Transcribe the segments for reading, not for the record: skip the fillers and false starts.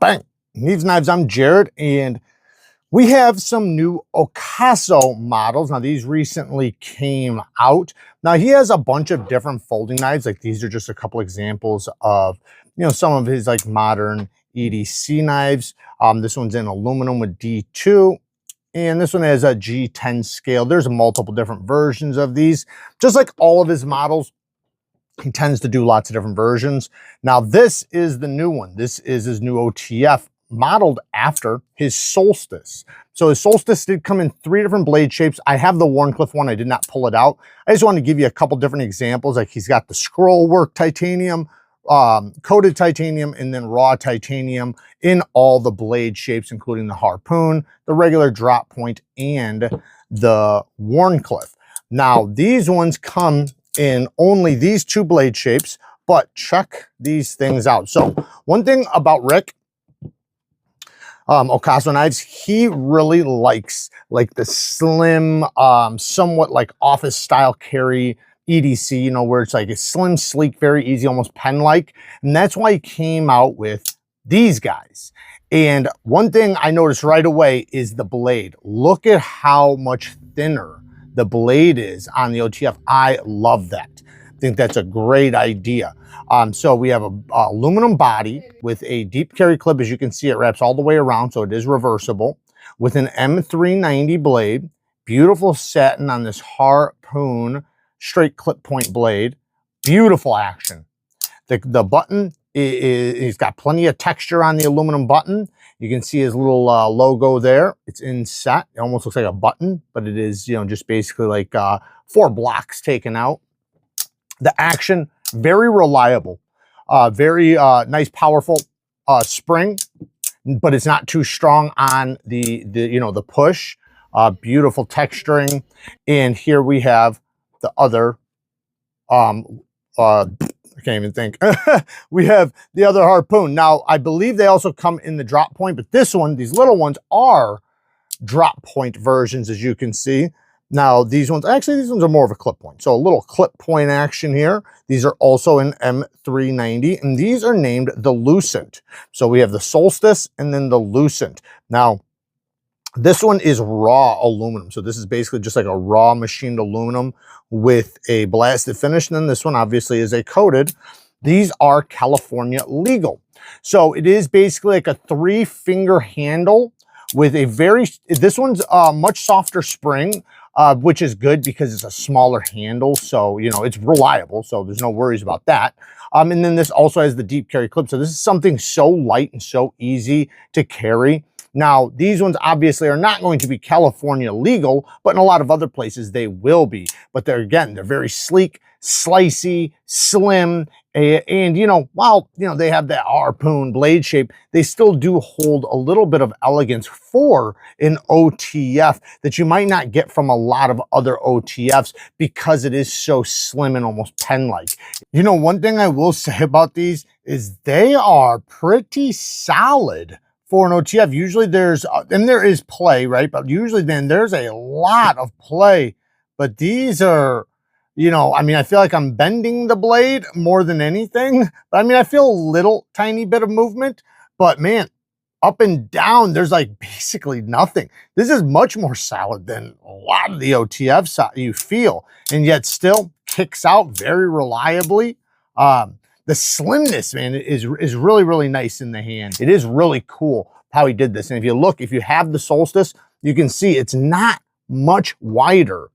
Bang! Neeves Knives, I'm Jared, and we have some new OCASO models. Now, these recently came out. Now, he has a bunch of different folding knives. Like, these are just a couple examples of, some of his, like, modern EDC knives. This one's in aluminum with D2. And this one has a G10 scale. There's multiple different versions of these. Just like all of his models, he tends to do lots of different versions. Now, this is the new one. This is his new OTF, modeled after his Solstice. So his Solstice did come in 3 different blade shapes. I have the Wharncliffe one. I did not pull it out. I just wanted to give you a couple different examples. Like, he's got the scroll work titanium, coated titanium, and then raw titanium in all the blade shapes, including the Harpoon, the regular drop point, and the Wharncliffe. Now, these ones come in only these 2 blade shapes, but check these things out. So one thing about Rick, OCASO Knives, he really likes like the slim, somewhat like office style carry EDC, where it's like a slim, sleek, very easy, almost pen-like. And that's why he came out with these guys. And one thing I noticed right away is the blade. Look at how much thinner the blade is on the OTF. I love that. I think that's a great idea. So we have a aluminum body with a deep carry clip. As you can see, it wraps all the way around, so it is reversible, with an M390 blade. Beautiful satin on this Harpoon straight clip point blade. Beautiful action. The button he's got plenty of texture on the aluminum button. You can see his little logo there. It's inset. It almost looks like a button, but it is, just basically like 4 blocks taken out. The action, very reliable. Very nice, powerful spring, but it's not too strong on the push. Beautiful texturing. And here we have the other, I can't even think. We have the other Harpoon. Now, I believe they also come in the drop point, but this one, these little ones are drop point versions, as you can see. Now, these ones are more of a clip point. So a little clip point action here. These are also in M390, and these are named the Lucent. So we have the Solstice and then the Lucent. Now, this one is raw aluminum. So this is basically just like a raw machined aluminum with a blasted finish. And then this one obviously is a coated. These are California legal. So it is basically like a 3-finger handle with a this one's a much softer spring, which is good because it's a smaller handle. So, it's reliable. So there's no worries about that. And then this also has the deep carry clip. So this is something so light and so easy to carry. Now, these ones obviously are not going to be California legal, but in a lot of other places they will be. But they're very sleek, slicey, slim, and while they have that Harpoon blade shape, they still do hold a little bit of elegance for an OTF that you might not get from a lot of other OTFs because it is so slim and almost pen-like. One thing I will say about these is they are pretty solid for an OTF. Usually and there is play, right? But usually then there's a lot of play. But these are, I feel like I'm bending the blade more than anything. But I feel a little tiny bit of movement. But man, up and down, there's like basically nothing. This is much more solid than a lot of the OTFs you feel. And yet still kicks out very reliably. The slimness, man, is really, really nice in the hand. It is really cool how he did this. And if you have the Solstice, you can see it's not much wider,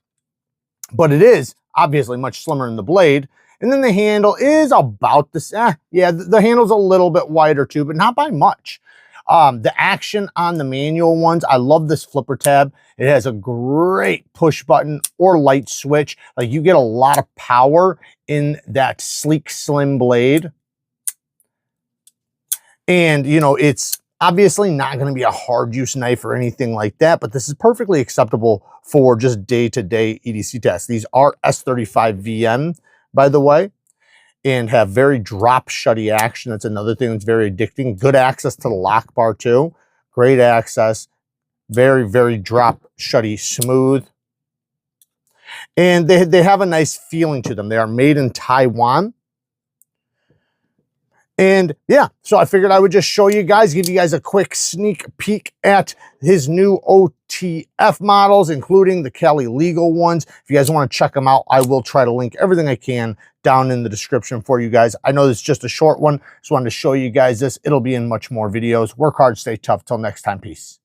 but it is obviously much slimmer in the blade. And then the handle is about this. Yeah, the handle's a little bit wider too, but not by much. The action on the manual ones, I love this flipper tab. It has a great push button or light switch. Like, you get a lot of power in that sleek, slim blade. And, it's obviously not going to be a hard use knife or anything like that, but this is perfectly acceptable for just day-to-day EDC tests. These are S35 VM, by the way, and have very drop shutty action. That's another thing that's very addicting. Good access to the lock bar too. Great access. Very, very drop shutty smooth. And they have a nice feeling to them. They are made in Taiwan. And yeah, so I figured I would just show you guys, give you guys a quick sneak peek at his new OTF models, including the Cali legal ones. If you guys want to check them out, I will try to link everything I can down in the description for you guys. I know this is just a short one. Just wanted to show you guys this. It'll be in much more videos. Work hard, stay tough. Till next time, peace.